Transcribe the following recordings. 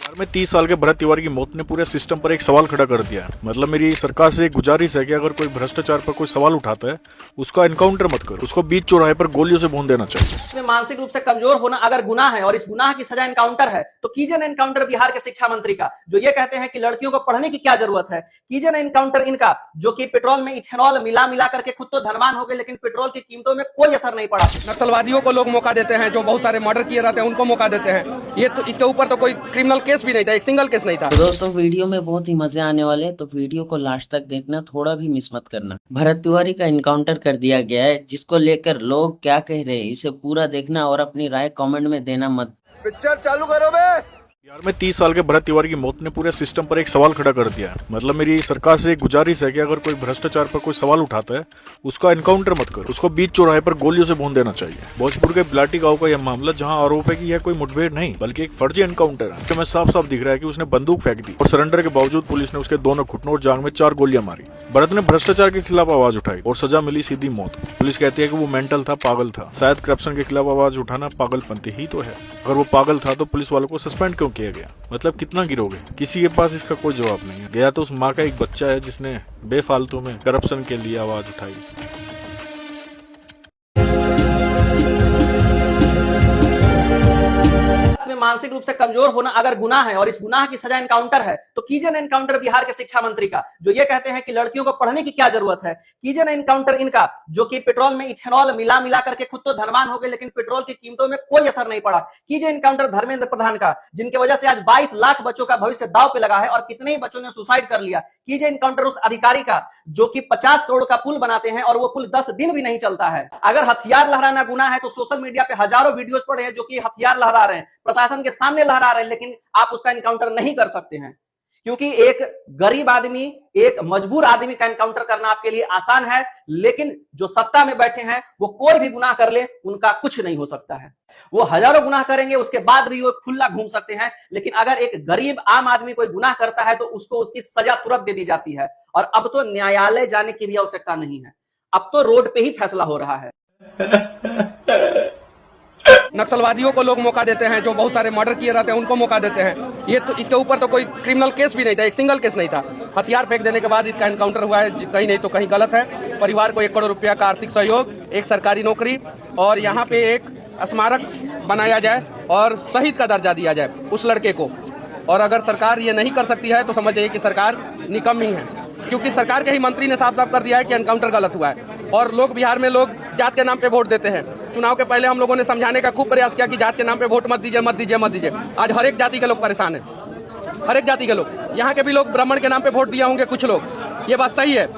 बिहार में 30 साल के भरत तिवारी की मौत ने पूरे सिस्टम पर एक सवाल खड़ा कर दिया है। मतलब मेरी सरकार से एक गुजारिश है कि अगर कोई भ्रष्टाचार पर कोई सवाल उठाता है उसका एनकाउंटर मत कर, उसको बीच चौराहे पर गोलियों से भून देना चाहिए। इसमें मानसिक रूप से कमजोर होना अगर गुनाह है और इस गुनाह की सजा एनकाउंटर है तो कीजिए ना एनकाउंटर बिहार के शिक्षा मंत्री का, जो ये कहते हैं कि लड़कियों को पढ़ने की क्या जरूरत है। कीजिए ना एनकाउंटर इनका, जो कि पेट्रोल में इथेनॉल मिला मिला करके खुद तो धनवान हो गए लेकिन पेट्रोल की कीमतों में कोई असर नहीं पड़ा। नक्सलवादियों को लोग मौका देते हैं, जो बहुत सारे मर्डर किए रहते हैं उनको मौका देते हैं। ये तो इसके ऊपर तो कोई क्रिमिनल केस भी नहीं था, एक सिंगल केस नहीं था। तो दोस्तों वीडियो में बहुत ही मजे आने वाले हैं, तो वीडियो को लास्ट तक देखना, थोड़ा भी मिस मत करना। भरत तिवारी का इनकाउंटर कर दिया गया है, जिसको लेकर लोग क्या कह रहे हैं इसे पूरा देखना और अपनी राय कमेंट में देना मत। पिक्चर चालू करो बे। बिहार में 30 साल के भरत तिवारी की मौत ने पूरे सिस्टम पर एक सवाल खड़ा कर दिया है। मतलब मेरी सरकार से एक गुजारिश है कि अगर कोई भ्रष्टाचार पर कोई सवाल उठाता है उसका एनकाउंटर मत कर, उसको बीच चौराहे पर गोलियों से भून देना चाहिए। भोजपुर के बिलाटी गांव का यह मामला, जहां आरोप है कि यह कोई मुठभेड़ नहीं बल्कि एक फर्जी एनकाउंटर है। इसमें साफ साफ दिख रहा है कि उसने बंदूक फेंक दी और सरेंडर के बावजूद पुलिस ने उसके दोनों घुटनों और जांघ में 4 गोलियां मारी। भरत ने भ्रष्टाचार के खिलाफ आवाज उठाई और सजा मिली सीधी मौत। पुलिस कहती है कि वो मेंटल था, पागल था। शायद करप्शन के खिलाफ आवाज उठाना पागलपंती ही तो है। अगर वो पागल था तो पुलिस वालों को सस्पेंड क्यों किया गया? मतलब कितना गिरोगे? किसी के पास इसका कोई जवाब नहीं है। गया तो उस माँ का एक बच्चा है जिसने बेफालतू में करप्शन के लिए आवाज उठाई। मानसिक रूप से कमजोर होना अगर गुनाह है और इस गुनाह की सजा एनकाउंटर है तो कीजिए ना एनकाउंटर बिहार के शिक्षा मंत्री का, जो ये कहते हैं कि लड़कियों को पढ़ने की क्या जरूरत है। कीजिए ना एनकाउंटर इनका, जो कि पेट्रोल में इथेनॉल मिला मिला करके खुद तो धनवान हो गए लेकिन पेट्रोल की कीमतों में कोई असर नहीं पड़ा। कीजिए एनकाउंटर धर्मेंद्र प्रधान का, जिनकी वजह से आज 22 लाख बच्चों का भविष्य दांव पे लगा है और कितने ही बच्चों ने सुसाइड कर लिया। कीजिए एनकाउंटर उस अधिकारी का जो कि 50 करोड़ का पुल बनाते हैं और वो पुल 10 दिन भी नहीं चलता है। अगर हथियार लहराना गुनाह है तो सोशल मीडिया पे हजारों वीडियोस पड़े हैं जो कि हथियार लहरा रहे हैं, प्रशासन के सामने लहरा रहे हैं, लेकिन आप उसका एनकाउंटर नहीं कर सकते हैं क्योंकि एक गरीब आदमी, एक मजबूर आदमी का एनकाउंटर करना आपके लिए आसान है, लेकिन जो सत्ता में बैठे हैं वो कोई भी गुनाह कर ले उनका कुछ नहीं हो सकता है। वो हजारों गुनाह करेंगे उसके बाद भी वो खुला घूम सकते हैं, लेकिन अगर एक गरीब आम आदमी कोई गुनाह करता है तो उसको उसकी सजा तुरंत दे दी जाती है। और अब तो न्यायालय जाने की भी आवश्यकता नहीं है, अब तो रोड पे ही फैसला हो रहा है। नक्सलवादियों को लोग मौका देते हैं, जो बहुत सारे मर्डर किए रहते हैं उनको मौका देते हैं। ये तो इसके ऊपर तो कोई क्रिमिनल केस भी नहीं था, एक सिंगल केस नहीं था। हथियार फेंक देने के बाद इसका एनकाउंटर हुआ है, कहीं नहीं तो कहीं गलत है। परिवार को 1 करोड़ रुपया का आर्थिक सहयोग, एक सरकारी नौकरी और यहाँ पे एक स्मारक बनाया जाए और शहीद का दर्जा दिया जाए उस लड़के को। और अगर सरकार ये नहीं कर सकती है तो समझ जाइए कि सरकार निकम्मी है, क्योंकि सरकार के ही मंत्री ने साफ साफ कर दिया है कि एनकाउंटर गलत हुआ है। और लोग बिहार में लोग जात के नाम पे वोट देते हैं। चुनाव के पहले हम लोगों ने समझाने का खूब प्रयास किया कि जात के नाम पे वोट मत दीजिए, मत दीजिए, मत दीजिए। आज हर एक जाति के लोग परेशान हैं, हर एक जाति के लोग। यहाँ के भी लोग ब्राह्मण के नाम पे वोट दिए होंगे कुछ लोग, ये बात सही है।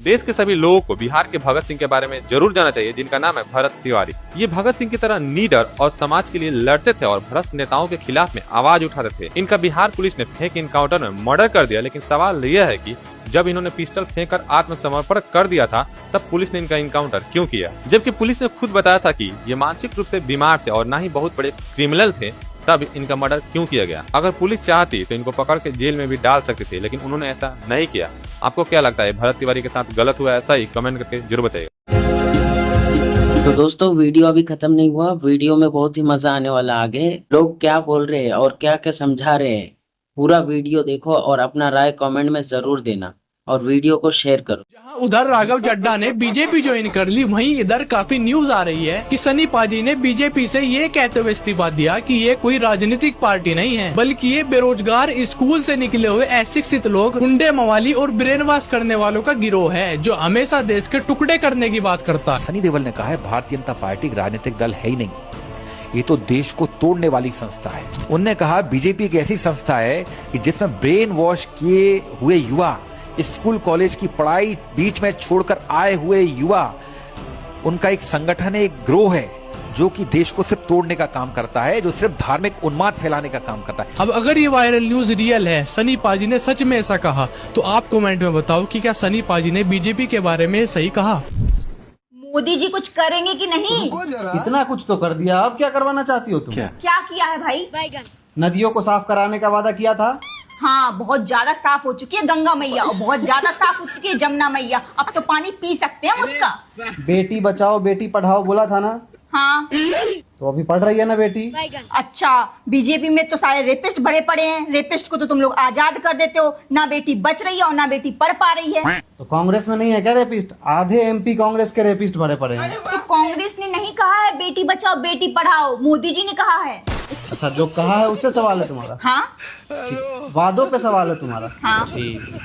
देश के सभी लोगों को बिहार के भगत सिंह के बारे में जरूर जानना चाहिए, जिनका नाम है भरत तिवारी। ये भगत सिंह की तरह निडर और समाज के लिए लड़ते थे और भ्रष्ट नेताओं के खिलाफ में आवाज उठाते थे। इनका बिहार पुलिस ने फेक एनकाउंटर में मर्डर कर दिया, लेकिन सवाल यह है कि जब इन्होंने पिस्टल फेंककर आत्मसमर्पण कर दिया था तब पुलिस ने इनका एनकाउंटर क्यों किया? जबकि पुलिस ने खुद बताया था कि ये मानसिक रूप से बीमार थे और न ही बहुत बड़े क्रिमिनल थे, तब इनका मर्डर क्यों किया गया? अगर पुलिस चाहती तो इनको पकड़ के जेल में भी डाल सकती थी, लेकिन उन्होंने ऐसा नहीं किया। आपको क्या लगता है, भरत तिवारी के साथ गलत हुआ? ऐसा ही कमेंट करके जरूर बताइएगा। तो दोस्तों वीडियो अभी खत्म नहीं हुआ, वीडियो में बहुत ही मजा आने वाला। आगे लोग क्या बोल रहे हैं और क्या क्या समझा रहे हैं, पूरा वीडियो देखो और अपना राय कमेंट में जरूर देना और वीडियो को शेयर करो। जहां उधर राघव चड्ढा ने बीजेपी ज्वाइन कर ली, वहीं इधर काफी न्यूज आ रही है कि सनी पाजी ने बीजेपी से ये कहते हुए इस्तीफा दिया कि ये कोई राजनीतिक पार्टी नहीं है, बल्कि ये बेरोजगार स्कूल से निकले हुए अशिक्षित लोग, गुंडे मवाली और ब्रेन वॉश करने वालों का गिरोह है, जो हमेशा देश के टुकड़े करने की बात करता है। सनी देओल ने कहा है भारतीय जनता पार्टी एक राजनीतिक दल है ही नहीं, ये तो देश को तोड़ने वाली संस्था है। उन्होंने कहा बीजेपी एक ऐसी संस्था है कि जिसमें ब्रेन वॉश किए हुए युवा, स्कूल कॉलेज की पढ़ाई बीच में छोड़कर आए हुए युवा, उनका एक संगठन है, एक ग्रोह है जो कि देश को सिर्फ तोड़ने का काम करता है, जो सिर्फ धार्मिक उन्माद फैलाने का काम करता है। अब अगर ये वायरल न्यूज रियल है, सनी पाजी ने सच में ऐसा कहा, तो आप कमेंट में बताओ कि क्या सनी पाजी ने बीजेपी के बारे में सही कहा? मोदी जी कुछ करेंगे कि नहीं? इतना कुछ तो कर दिया, अब क्या करवाना चाहती हो तुम? क्या किया है भाई? नदियों को साफ कराने का वादा किया था। हाँ, बहुत ज्यादा साफ हो चुकी है गंगा मैया और बहुत ज्यादा साफ हो चुकी है जमुना मैया। अब तो पानी पी सकते हैं उसका। बेटी बचाओ बेटी पढ़ाओ बोला था ना, हाँ। तो अभी पढ़ रही है ना बेटी? अच्छा, बीजेपी में तो सारे रेपिस्ट भरे पड़े हैं। रेपिस्ट को तो तुम लोग आजाद कर देते हो। ना बेटी बच रही है और ना बेटी पढ़ पा रही है। तो कांग्रेस में नहीं है क्या रेपिस्ट? आधे एमपी कांग्रेस के रेपिस्ट भरे पड़े हैं। तो कांग्रेस ने नहीं कहा है बेटी बचाओ बेटी पढ़ाओ, मोदी जी ने कहा है। अच्छा, जो कहा है उससे सवाल है तुम्हारा? हाँ वादों पे सवाल है तुम्हारा? हाँ।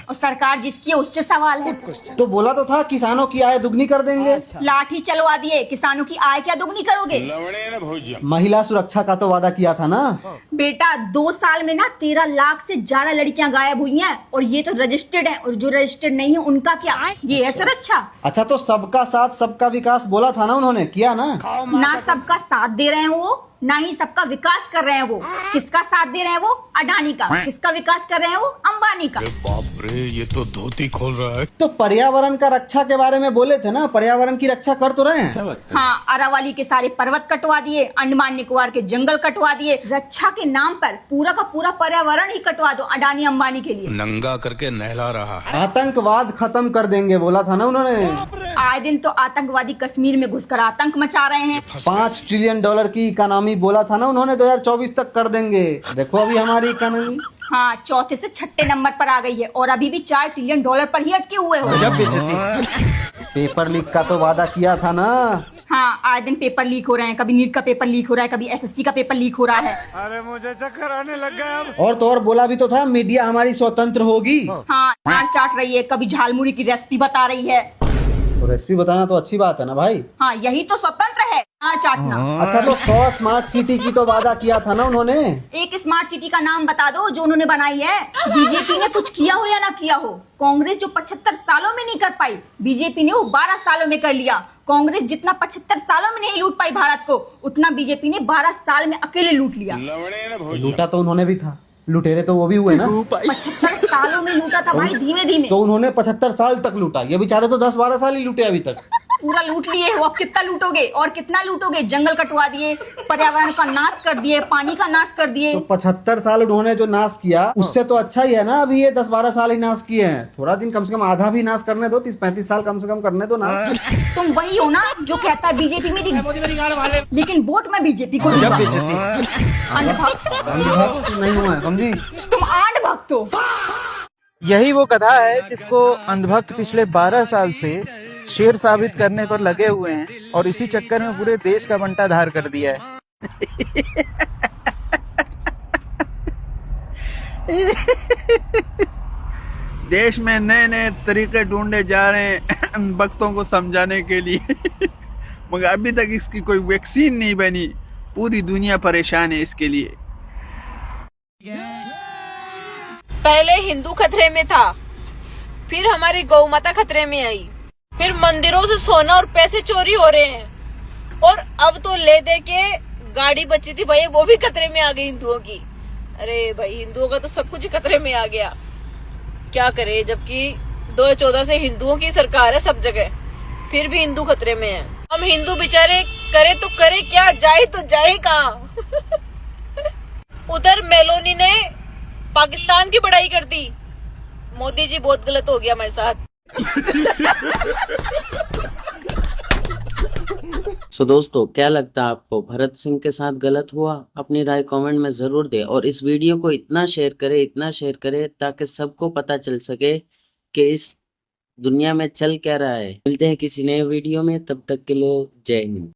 और सरकार जिसकी है उससे सवाल है। तो बोला तो था किसानों की आय दुगनी कर देंगे। लाठी चलवा दिए, किसानों की आय क्या दुगनी करोगे? महिला सुरक्षा का तो वादा किया था ना। बेटा 2 साल में ना 13 लाख से ज्यादा लड़कियां गायब हुई हैं और ये तो रजिस्टर्ड हैं, और जो रजिस्टर्ड नहीं है उनका क्या? ये है सुरक्षा? अच्छा, तो सबका साथ सबका विकास बोला था ना, उन्होंने किया ना? ना सबका साथ दे रहे हैं वो, ना ही सबका विकास कर रहे हैं वो। किसका साथ दे रहे हैं वो? अडानी का। किसका विकास कर रहे हैं वो? अंबानी का। बाप रे, ये तो धोती खोल रहा है। तो पर्यावरण का रक्षा के बारे में बोले थे ना, पर्यावरण की रक्षा कर तो रहे हैं। हाँ, अरावली के सारे पर्वत कटवा दिए, अंडमान निकोबार के जंगल कटवा दिए। रक्षा के नाम पर पूरा का पूरा पर्यावरण ही कटवा दो अडानी अंबानी के लिए। नंगा करके नहला रहा है। आतंकवाद खत्म कर देंगे बोला था ना उन्होंने। आए दिन तो आतंकवादी कश्मीर में घुसकर आतंक मचा रहे हैं। $5 ट्रिलियन की इकोनॉमी बोला था ना उन्होंने, 2024 तक कर देंगे। देखो अभी हमारी इकोनॉमी। हाँ, चौथे से छठे नंबर पर आ गई है और अभी भी $4 ट्रिलियन पर ही अटके हुए हो। पेपर लीक का तो वादा किया था ना। हाँ, आए दिन पेपर लीक हो रहे हैं। कभी नीट का पेपर लीक हो रहा है, कभी एसएससी का पेपर लीक हो रहा है। अरे मुझे चक्कर आने लग गया अब। और तो और बोला भी तो था मीडिया हमारी स्वतंत्र होगी। हाँ, डांट चाट रही है, कभी झालमुड़ी की रेसिपी बता रही है। तो रेसिपी बताना तो अच्छी बात है ना भाई। हाँ, यही तो स्वतंत्र है, डांट चाटना। अच्छा, तो 100 स्मार्ट सिटी की तो वादा किया था ना उन्होंने। एक स्मार्ट सिटी का नाम बता दो जो उन्होंने बनाई है। बीजेपी ने कुछ किया हो या ना किया हो, कांग्रेस जो 75 सालों में नहीं कर पाई, बीजेपी ने वो 12 सालों में कर लिया। कांग्रेस जितना 75 सालों में नहीं लूट पाई भारत को, उतना बीजेपी ने 12 साल में अकेले लूट लिया। लूटा तो उन्होंने भी था, लुटेरे तो वो भी हुए ना। 75 सालों में लूटा था भाई, धीमे धीमे। तो उन्होंने 75 साल तक लूटा, ये बेचारे तो 10-12 साल ही लूटे अभी तक। पूरा लूट लिए हो, अब कितना लूटोगे और कितना लूटोगे? जंगल कटवा दिए, पर्यावरण का नाश कर दिए, पानी का नाश कर दिए। तो 75 साल उन्होंने जो नाश किया उससे तो अच्छा ही है ना अभी ये 10-12 साल ही नाश किए हैं। थोड़ा दिन कम से कम आधा भी नाश करने दो, 30-35 साल कम से कम करने दो नाश। तुम वही हो ना जो कहता है बीजेपी में लेकिन वोट में बीजेपी को दूंगा। अंधभक्त नहीं हुआ है, समझी? तुम आंध भक्त हो। यही वो कथा है जिसको अंधभक्त पिछले 12 साल से शेर साबित करने पर लगे हुए हैं और इसी चक्कर में पूरे देश का बंटाधार कर दिया है। देश में नए नए तरीके ढूंढे जा रहे हैं अंधभक्तों को समझाने के लिए मगर अभी तक इसकी कोई वैक्सीन नहीं बनी। पूरी दुनिया परेशान है इसके लिए। पहले हिंदू खतरे में था, फिर हमारी गौ माता खतरे में आई, फिर मंदिरों से सोना और पैसे चोरी हो रहे हैं, और अब तो ले दे के गाड़ी बची थी भाई वो भी खतरे में आ गई हिंदुओं की। अरे भाई, हिंदुओं का तो सब कुछ खतरे में आ गया। क्या करे, जबकि 2014 से हिंदुओं की सरकार है सब जगह, फिर भी हिंदू खतरे में है। हम हिंदू बेचारे करे तो करे क्या, जाए तो जाए कहाँ। उधर मेलोनी ने पाकिस्तान की बड़ाई कर दी। मोदी जी बहुत गलत हो गया हमारे साथ। सो दोस्तों, क्या लगता है आपको, भरत सिंह के साथ गलत हुआ? अपनी राय कमेंट में जरूर दें और इस वीडियो को इतना शेयर करें ताकि सबको पता चल सके कि इस दुनिया में चल क्या रहा है। मिलते हैं किसी नए वीडियो में, तब तक के लिए जय हिंद।